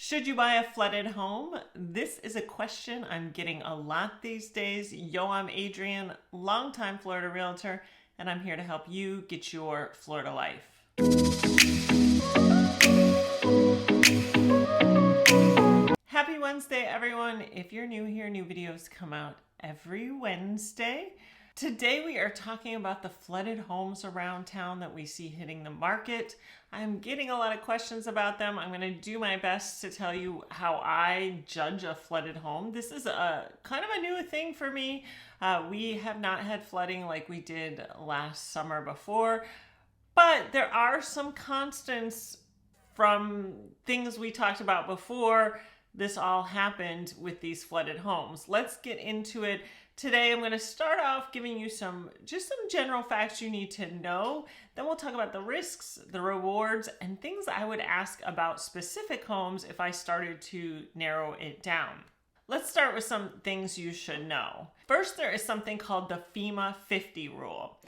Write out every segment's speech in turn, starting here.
Should you buy a flooded home? This is a question I'm getting a lot these days. Yo, I'm Adrienne, longtime Florida realtor, and I'm here to help you get your Florida life. Happy Wednesday, everyone. If you're new here, new videos come out every Wednesday. Today we are talking about the flooded homes around town that we see hitting the market. I'm getting a lot of questions about them. I'm going to do my best to tell you how I judge a flooded home. This is a kind of a new thing for me. We have not had flooding like we did last summer before, but there are some constants from things we talked about before this all happened with these flooded homes. Let's get into it. Today, I'm going to start off giving you some general facts you need to know. Then we'll talk about the risks, the rewards, and things I would ask about specific homes if I started to narrow it down. Let's start with some things you should know. First, there is something called the FEMA 50 rule.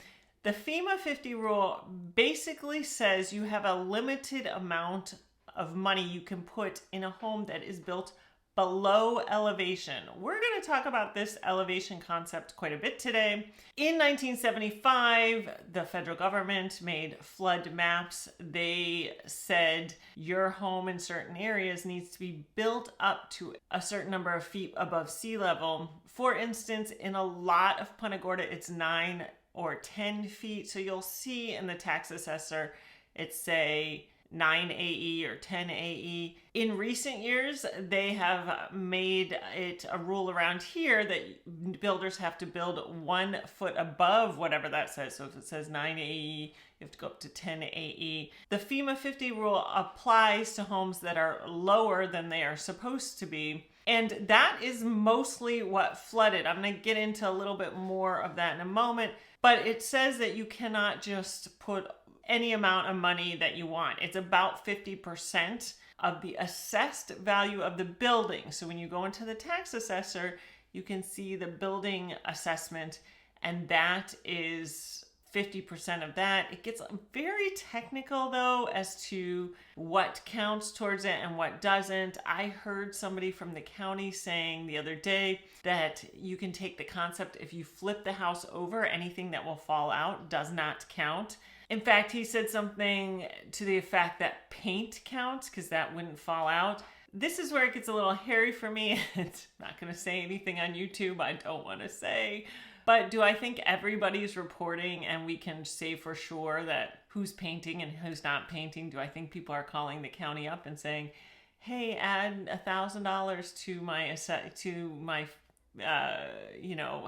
The FEMA 50 rule basically says you have a limited amount of money you can put in a home that is built below elevation. We're going to talk about this elevation concept quite a bit today. In 1975, the federal government made flood maps. They said your home in certain areas needs to be built up to a certain number of feet above sea level. For instance, in a lot of Punta Gorda, it's 9 or 10 feet. So you'll see in the tax assessor, it's say 9 AE or 10 AE. In recent years, they have made it a rule around here that builders have to build 1 foot above whatever that says. So if it says 9 AE, you have to go up to 10 AE. The FEMA 50 rule applies to homes that are lower than they are supposed to be. And that is mostly what flooded. I'm going to get into a little bit more of that in a moment. But it says that you cannot just put any amount of money that you want. It's about 50% of the assessed value of the building. So when you go into the tax assessor, you can see the building assessment, and that is 50% of that. It gets very technical though as to what counts towards it and what doesn't. I heard somebody from the county saying the other day that you can take the concept, if you flip the house over, anything that will fall out does not count. In fact, he said something to the effect that paint counts because that wouldn't fall out. This is where it gets a little hairy for me. It's not going to say anything on YouTube I don't want to say. But do I think everybody's reporting and we can say for sure that who's painting and who's not painting? Do I think people are calling the county up and saying, hey, add $1,000 to my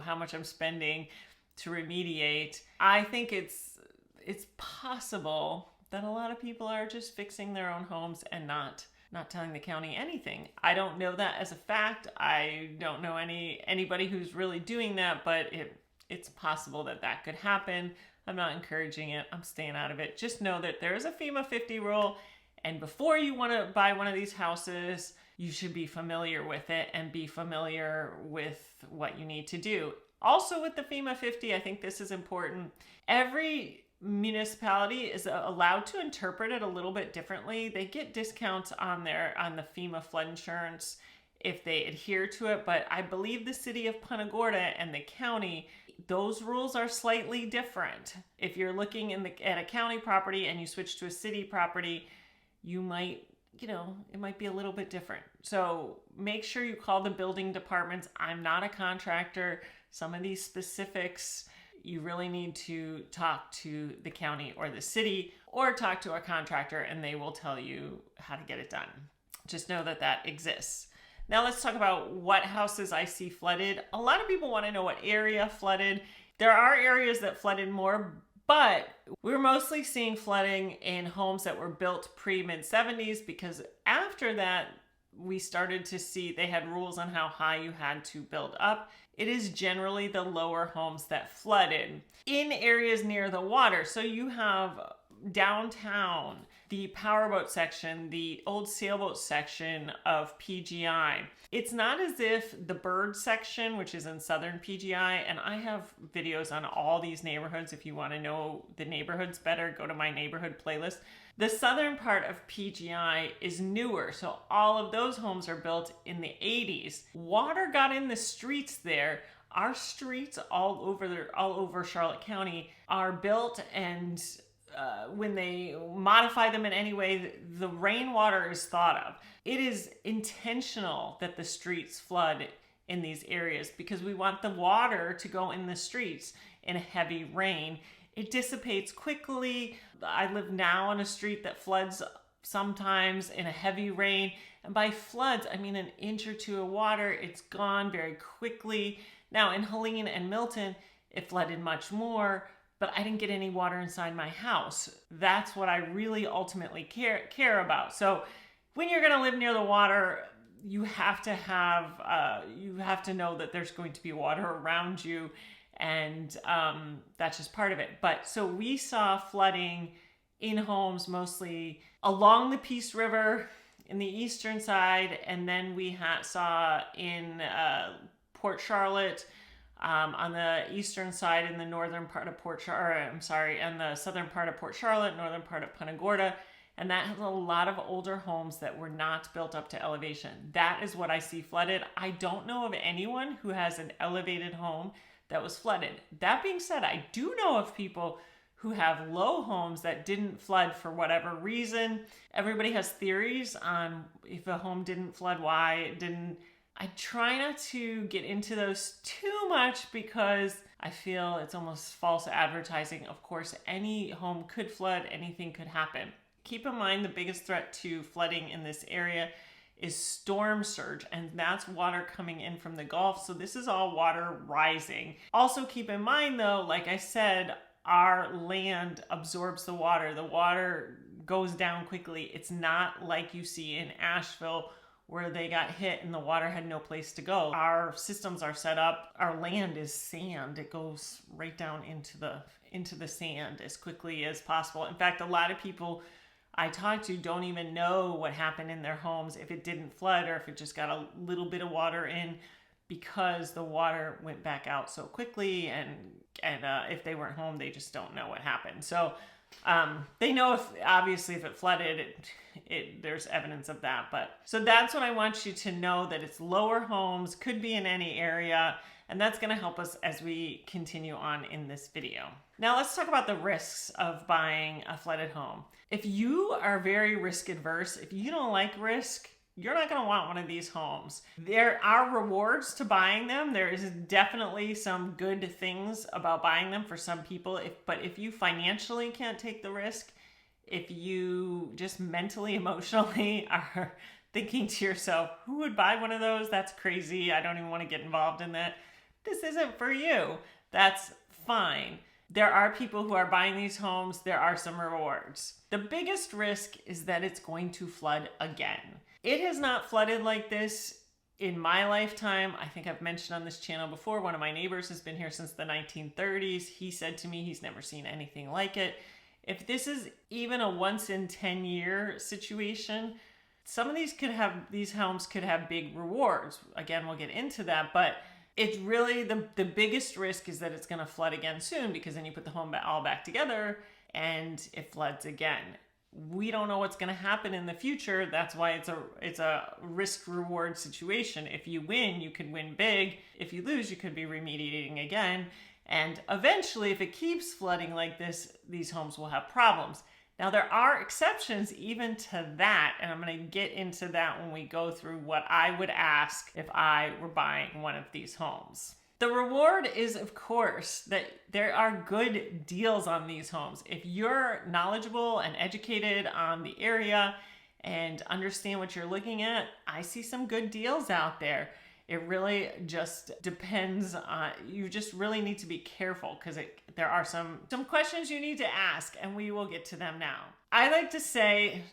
how much I'm spending to remediate? I think it's possible that a lot of people are just fixing their own homes and not telling the county anything. I don't know that as a fact. I don't know anybody who's really doing that, but it's possible that could happen. I'm not encouraging it. I'm staying out of it. Just know that there is a FEMA 50 rule, and before you want to buy one of these houses, you should be familiar with it and be familiar with what you need to do. Also with the FEMA 50, I think this is important. Every municipality is allowed to interpret it a little bit differently. They get discounts on the FEMA flood insurance if they adhere to it, but I believe the city of Punta Gorda and the county, those rules are slightly different. If you're looking at a county property and you switch to a city property, you might, it might be a little bit different. So make sure you call the building departments. I'm not a contractor. Some of these specifics, you really need to talk to the county or the city or talk to a contractor and they will tell you how to get it done. Just know that exists. Now let's talk about what houses I see flooded. A lot of people want to know what area flooded. There are areas that flooded more, but we're mostly seeing flooding in homes that were built pre-mid-70s because after that, we started to see they had rules on how high you had to build up. It is generally the lower homes that flooded in areas near the water. So you have downtown, the powerboat section, the old sailboat section of PGI. It's not as if the bird section, which is in southern PGI, and I have videos on all these neighborhoods. If you want to know the neighborhoods better, go to my neighborhood playlist. The southern part of PGI is newer, so all of those homes are built in the 80s. Water got in the streets there. Our streets all over Charlotte County are built, and when they modify them in any way, the rainwater is thought of. It is intentional that the streets flood in these areas because we want the water to go in the streets in a heavy rain. It dissipates quickly. I live now on a street that floods sometimes in a heavy rain. And by floods, I mean an inch or two of water. It's gone very quickly. Now in Helene and Milton, it flooded much more, but I didn't get any water inside my house. That's what I really ultimately care about. So when you're gonna live near the water, you have to know that there's going to be water around you, and that's just part of it. But so we saw flooding in homes mostly along the Peace River in the eastern side, and then we saw in Port Charlotte on the eastern side, in the northern part of and the southern part of Port Charlotte, northern part of Punta Gorda. And that has a lot of older homes that were not built up to elevation. That is what I see flooded. I don't know of anyone who has an elevated home that was flooded. That being said, I do know of people who have low homes that didn't flood for whatever reason. Everybody has theories on if a home didn't flood, why it didn't. I try not to get into those too much because I feel it's almost false advertising. Of course, any home could flood, anything could happen. Keep in mind the biggest threat to flooding in this area is storm surge, and that's water coming in from the Gulf. So this is all water rising. Also keep in mind though, like I said, our land absorbs the water. The water goes down quickly. It's not like you see in Asheville where they got hit and the water had no place to go. Our systems are set up. Our land is sand. It goes right down into the sand as quickly as possible. In fact, a lot of people I talk to don't even know what happened in their homes if it didn't flood or if it just got a little bit of water in, because the water went back out so quickly, and if they weren't home, they just don't know what happened. So they know if it flooded, there's evidence of that. But so that's what I want you to know, that it's lower homes, could be in any area, and that's going to help us as we continue on in this video. Now let's talk about the risks of buying a flooded home. If you are very risk adverse, if you don't like risk, you're not going to want one of these homes. There are rewards to buying them. There is definitely some good things about buying them for some people. But if you financially can't take the risk, if you just mentally, emotionally are thinking to yourself, who would buy one of those? That's crazy. I don't even want to get involved in that. This isn't for you. That's fine. There are people who are buying these homes. There are some rewards. The biggest risk is that it's going to flood again. It has not flooded like this in my lifetime. I think I've mentioned on this channel before, one of my neighbors has been here since the 1930s. He said to me he's never seen anything like it. If this is even a once in 10 year situation, some of these homes could have big rewards. Again, we'll get into that, but it's really the biggest risk is that it's going to flood again soon, because then you put the home all back together and it floods again. We don't know what's going to happen in the future. That's why it's a risk reward situation. If you win, you could win big. If you lose, you could be remediating again. And eventually, if it keeps flooding like this, these homes will have problems. Now, there are exceptions even to that, and I'm going to get into that when we go through what I would ask if I were buying one of these homes. The reward is, of course, that there are good deals on these homes. If you're knowledgeable and educated on the area and understand what you're looking at, I see some good deals out there. It really just depends on, you just really need to be careful, because there are some questions you need to ask, and we will get to them now. I'd like to say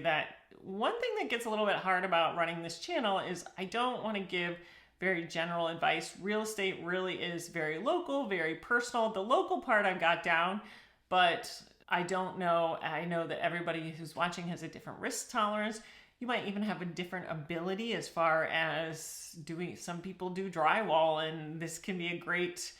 that one thing that gets a little bit hard about running this channel is I don't want to give very general advice. Real estate really is very local, very personal. The local part I've got down, but I don't know. I know that everybody who's watching has a different risk tolerance. You might even have a different ability as far as some people do drywall, and this can be a great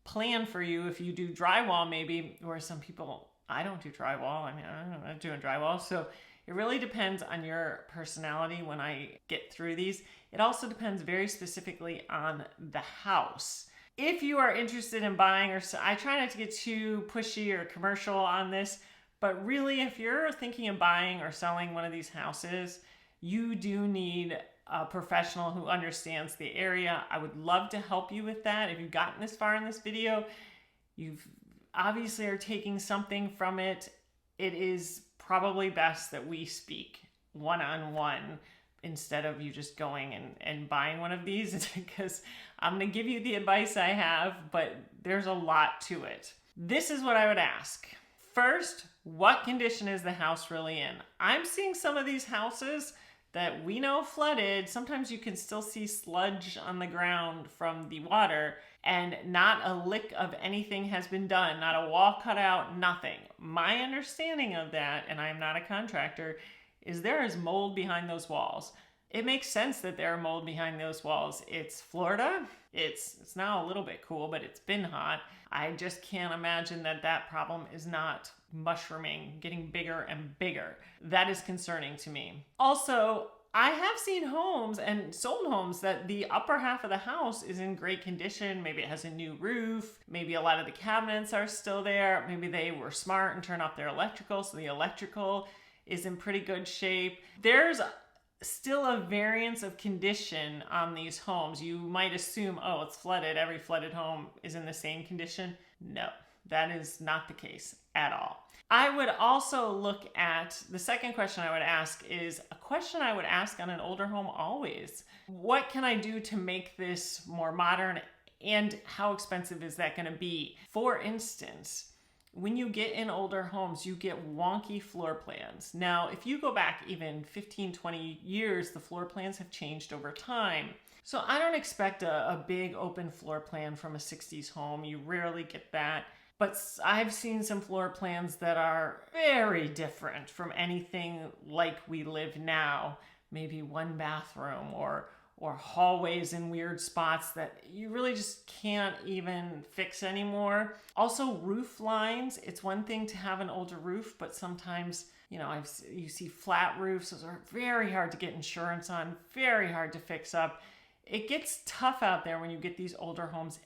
plan for you if you do drywall maybe, or some people I don't do drywall. I mean, I'm not doing drywall. So it really depends on your personality when I get through these. It also depends very specifically on the house. If you are interested in buying, or I try not to get too pushy or commercial on this, but really if you're thinking of buying or selling one of these houses, you do need a professional who understands the area. I would love to help you with that. If you've gotten this far in this video, you've obviously are taking something from it. It is probably best that we speak one-on-one instead of you just going and buying one of these, because I'm going to give you the advice I have, but there's a lot to it. This is what I would ask. First, what condition is the house really in? I'm seeing some of these houses that we know flooded. Sometimes you can still see sludge on the ground from the water, and not a lick of anything has been done, not a wall cut out, nothing. My understanding of that, and I'm not a contractor, is there is mold behind those walls. It makes sense that there are mold behind those walls. It's Florida. It's now a little bit cool, but it's been hot. I just can't imagine that that problem is not mushrooming, getting bigger and bigger. That is concerning to me. Also, I have seen homes and sold homes that the upper half of the house is in great condition. Maybe it has a new roof. Maybe a lot of the cabinets are still there. Maybe they were smart and turned off their electrical, so the electrical is in pretty good shape. There's still a variance of condition on these homes. You might assume, oh, it's flooded. Every flooded home is in the same condition. No, that is not the case at all. I would also look at, the second question I would ask is a question I would ask on an older home always. What can I do to make this more modern, and how expensive is that going to be? For instance, when you get in older homes, you get wonky floor plans. Now, if you go back even 15, 20 years, the floor plans have changed over time. So I don't expect a big open floor plan from a 60s home. You rarely get that. But I've seen some floor plans that are very different from anything like we live now. Maybe one bathroom or hallways in weird spots that you really just can't even fix anymore. Also, roof lines. It's one thing to have an older roof, but sometimes, you see flat roofs. Those are very hard to get insurance on, very hard to fix up. It gets tough out there when you get these older homes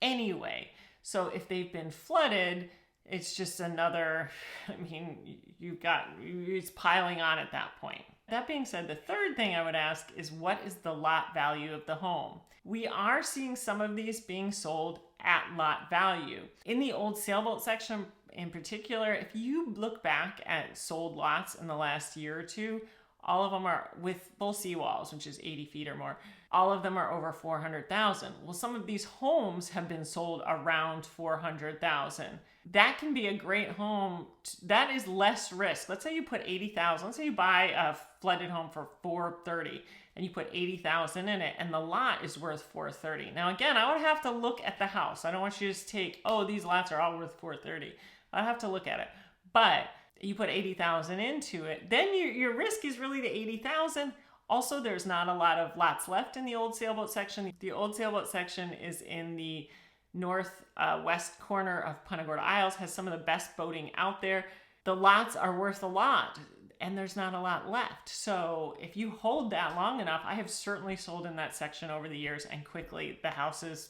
anyway. So if they've been flooded, it's just another, it's piling on at that point. That being said, the third thing I would ask is, what is the lot value of the home? We are seeing some of these being sold at lot value. In the old sailboat section in particular, if you look back at sold lots in the last year or two, all of them are with full seawalls, which is 80 feet or more. All of them are over 400,000. Well, some of these homes have been sold around 400,000. That can be a great home. That is less risk. Let's say you put 80,000. Let's say you buy a flooded home for 430 and you put 80,000 in it, and the lot is worth 430. Now, again, I would have to look at the house. I don't want you to just take, oh, these lots are all worth 430. I have to look at it. But you put 80,000 into it, then your risk is really the 80,000. Also, there's not a lot of lots left in the old sailboat section. The old sailboat section is in the northwest corner of Punta Gorda Isles, has some of the best boating out there. The lots are worth a lot, and there's not a lot left. So if you hold that long enough, I have certainly sold in that section over the years, and quickly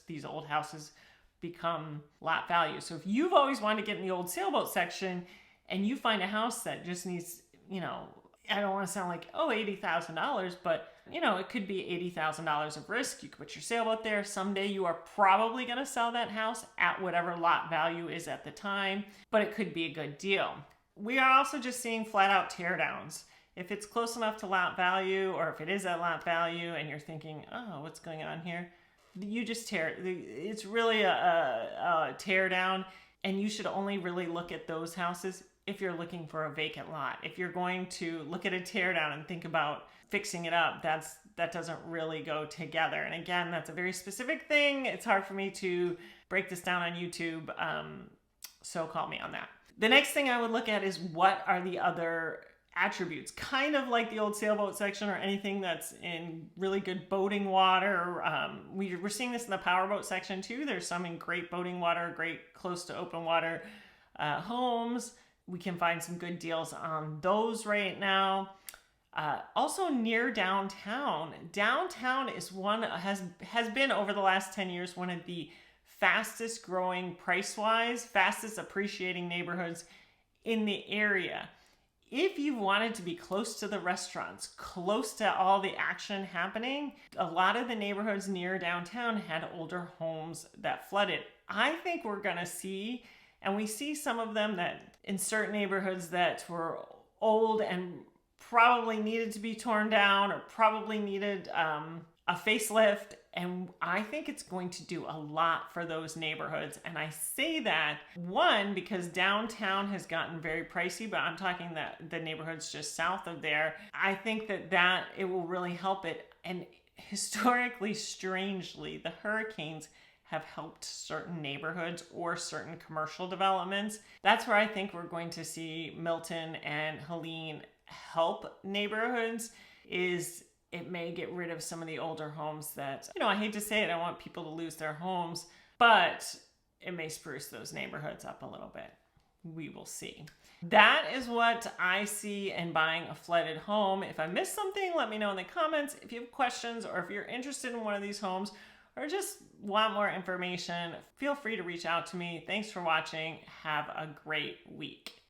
these old houses become lot value. So if you've always wanted to get in the old sailboat section and you find a house that just needs, I don't want to sound like, $80,000, but it could be $80,000 of risk. You could put your sailboat there. Someday you are probably going to sell that house at whatever lot value is at the time, but it could be a good deal. We are also just seeing flat out teardowns. If it's close enough to lot value, or if it is at lot value and you're thinking, oh, what's going on here? You just tear it. It's really a tear down, and you should only really look at those houses if you're looking for a vacant lot. If you're going to look at a tear down and think about fixing it up, that doesn't really go together. And again, that's a very specific thing. It's hard for me to break this down on YouTube, so call me on that. The next thing I would look at is, what are the other attributes? Kind of like the old sailboat section, or anything that's in really good boating water. We're seeing this in the powerboat section too. There's some in great boating water, great close to open water homes. we can find some good deals on those right now. Also near downtown. Downtown is has been over the last 10 years one of the fastest growing price-wise, fastest appreciating neighborhoods in the area. If you wanted to be close to the restaurants, close to all the action happening, a lot of the neighborhoods near downtown had older homes that flooded. I think we're gonna see, and we see some of them that in certain neighborhoods that were old and probably needed to be torn down or probably needed a facelift. And I think it's going to do a lot for those neighborhoods. And I say that, one, because downtown has gotten very pricey, but I'm talking that the neighborhoods just south of there. I think that it will really help it. And historically, strangely, the hurricanes have helped certain neighborhoods or certain commercial developments. That's where I think we're going to see Milton and Helene help neighborhoods. Is it may get rid of some of the older homes that, I hate to say it, I want people to lose their homes, but it may spruce those neighborhoods up a little bit. We will see. That is what I see in buying a flooded home. If I missed something, let me know in the comments. If you have questions or if you're interested in one of these homes or just want more information, feel free to reach out to me. Thanks for watching. Have a great week.